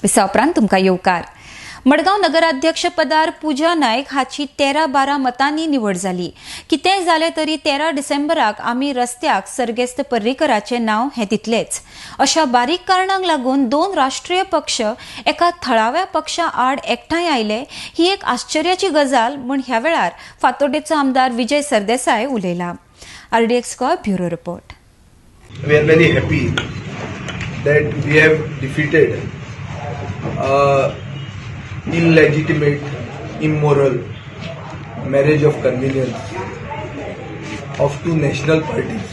Visa उपरांत तुमकां येवकार. मडगांव नगराध्यक्ष पदार पूजा नायक हाची 13-12 मतांनी निवड जाली. कितेंय जालें तरी 13 डिसेंबराक आमी रस्त्याक सर्गेस्त पर्रीकराचें नांव हें दितलेच. अशा बारीक कारणांक लागून 2 राष्ट्रीय पक्ष एका थळाव्या पक्षा आड एकठांय आयले ही एक आश्चर्याची गजाल म्हूण ह्या वेळार फातोड्डेचो आमदार विजय सरदेसाय उलयला. RDX Goa bureau report. We are very happy that we have defeated illegitimate, immoral marriage of convenience of 2 national parties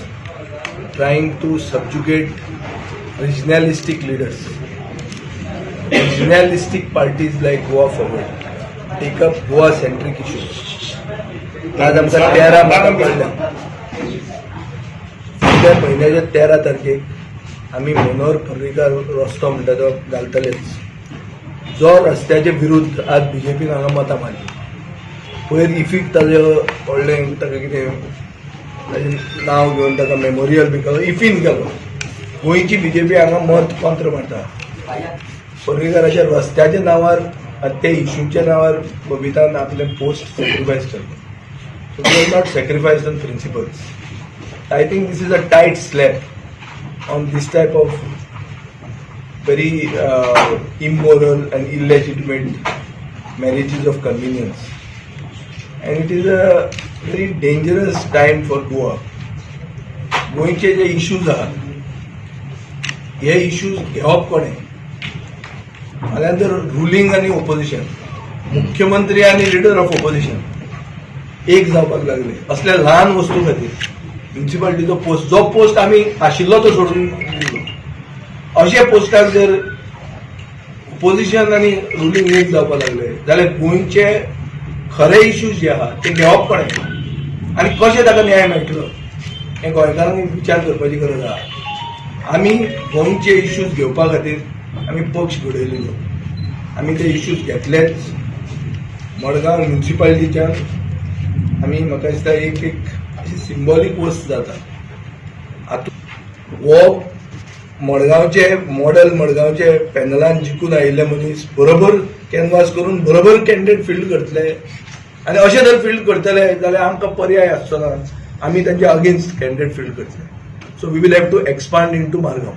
trying to subjugate regionalistic leaders. Regionalistic parties like Goa Forward take up Goa-centric issues. आज आमचा 13 मतां पडल्या. फुडल्या म्हयन्याच्या 13 तारखेक आमी मनोहर पर्रीकार रस्तो म्हणटा तो घालतलेच. जो रस्त्याचे विरुद्ध आज बीजेपीन हांगा मतां मारली. पयर इफीक ताजें व्हडलें ताका कितें ताजें नांव घेवन ताका मेमोरियल बी केलो, इफीन केलो. गोंयची बीजेपी हांगा मत पंत्र मारता. पर्रीकाराच्या रस्त्याच्या नांवार आनी त्या इश्यूच्या नांवार बबितान आपलें पोस्ट सॅक्रिफायस केलो. So we have not sacrificed on principles. I think this is a tight slap on this type of very immoral and illegitimate marriages of convenience, and it is a very dangerous time for Goa. गोंयचे जे issues आहात हे issues घेवप कोणे? फाल्यां जर ruling आनी opposition, मुख्यमंत्री आनी लिडर ऑफ ओपोजिशन एक जावपाक लागले असल्या ल्हान वस्तू खातीर म्युनिसिपालिटीचो पोस्ट, जो पोस्ट आमी आशिल्लो तो सोडून दिलो, अशे पोस्टाक जर ओपोजिशन आनी रुलींग एक जावपाक लागले जाल्यार गोंयचे खरे इश्यूज जे आहा ते घेवप कोणे आनी कशें ताका न्याय मेळटलो हें गोंयकारांनी विचार करपाची गरज आहा. आमी गोंयचे इश्यूज घेवपा खातीर आमी पक्ष घडयलेलो. आमी ते इश्यूज घेतलेच. मडगांव म्युनिसिपालिटीच्यान आमी म्हाका दिसता एक सिंबॉलिक वस्त जाता. हो मडगांवचे मॉडेल, मडगांवचे पॅनलान जिखून आयिल्ले मनीस बरोबर कॅनवास करून बरोबर कॅन्डिडेट फिल्ड करतले आनी अशें जर फिल्ड करतले जाल्यार आमकां पर्याय आसचो ना. आमी तांचे अगेन्स्ट कॅन्डिडेट फिल्ड करतले. So we will have to expand into Margao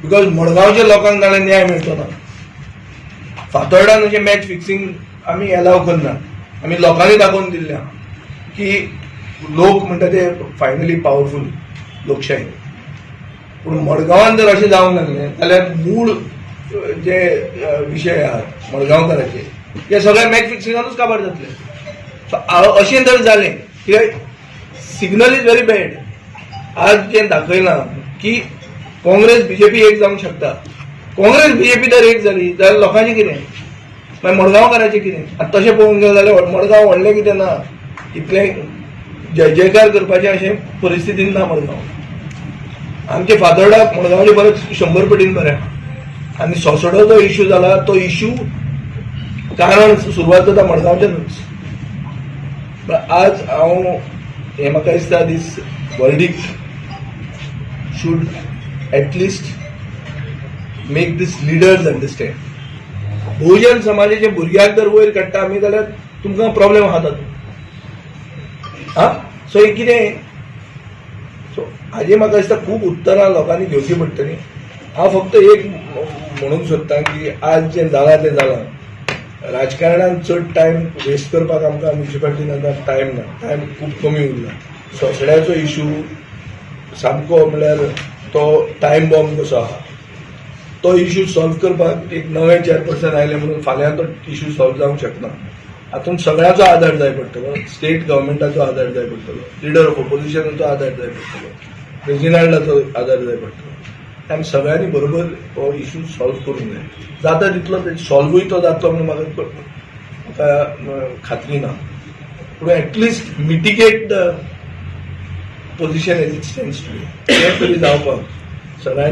because मडगांवच्या लोकांक जाल्यार न्याय मेळचो ना. फातोर्डान अशें मॅच फिक्सिंग आमी एलाव करना. आमी लोकांनी दाखोवन दिल्लें की लोक म्हणटा ते फायनली पावरफूल लोकशाही. पूण मडगांवान जर अशें जावंक लागलें जाल्यार मूळ जे विशय आहात मडगांवकाराचे हे सगळे मॅच फिक्सिंगानूच काबार जातले. अशें जर जालें कित्याक सिग्नल इज व्हेरी बॅड. आज जें दाखयलां की काँग्रेस बीजेपी एक जावंक शकता. काँग्रेस बीजेपी जर एक जाली जाल्यार लोकांचें कितें, मागीर मडगांवकाराचें कितें? आतां तशें पळोवंक गेलें जाल्यार मडगांव व्हडलें कितें ना, इतलें जय जयकार करपाचें अशें परिस्थितीन ना मडगांव. आमचे फातोर्डा मडगांवचे परत 100 पटीन बरें. आनी सोसडो जो इश्यू जाला तो इश्यू कारण सुरवात जाता मडगांवच्यानूच. आज हांव हें म्हाका दिसता this verdict should at least make this leaders understand. बहुजन समाजाचे भुरग्याक जर वयर काडटा आमी जाल्यार तुमकां प्रॉब्लेम आहा तातूंत. सो हे कितें? सो हाजी म्हाका दिसता खूब उत्तरां लोकांनी घेवची पडटलीं. हांव फक्त एक म्हणूंक सोदतां की आज जें जालां तें जालां. राजकारणान चड टायम वेस्ट करपाक आमकां म्युनिसिपालिटीन आतां टायम ना. टायम खूब कमी उरला. सोसड्याचो इश्यू सामको म्हणल्यार तो टायम बॉम्ब कसो आहा. तो इश्यू सॉल्व करपाक एक नवे चेअरपर्सन आयले म्हणून फाल्यां तो इश्यू सॉल्व जावंक शकना. हातूंत सगळ्याचो आदार जाय पडटलो. स्टेट गव्हर्मेंटाचो आदार जाय पडटलो, लिडर ऑफ ओपोजिशनाचो आदार जाय पडटलो, रेजिनाल्डाचो आदार जाय पडटलो. आमी सगळ्यांनी बरोबर हो इश्यू सॉल्व करूंक जाय. जाता तितलो सॉल्वूय तो जातलो म्हणून म्हाका खात्री ना. पूण at least mitigate the position as it stands today हें तरी जावपाक सगळ्यांनी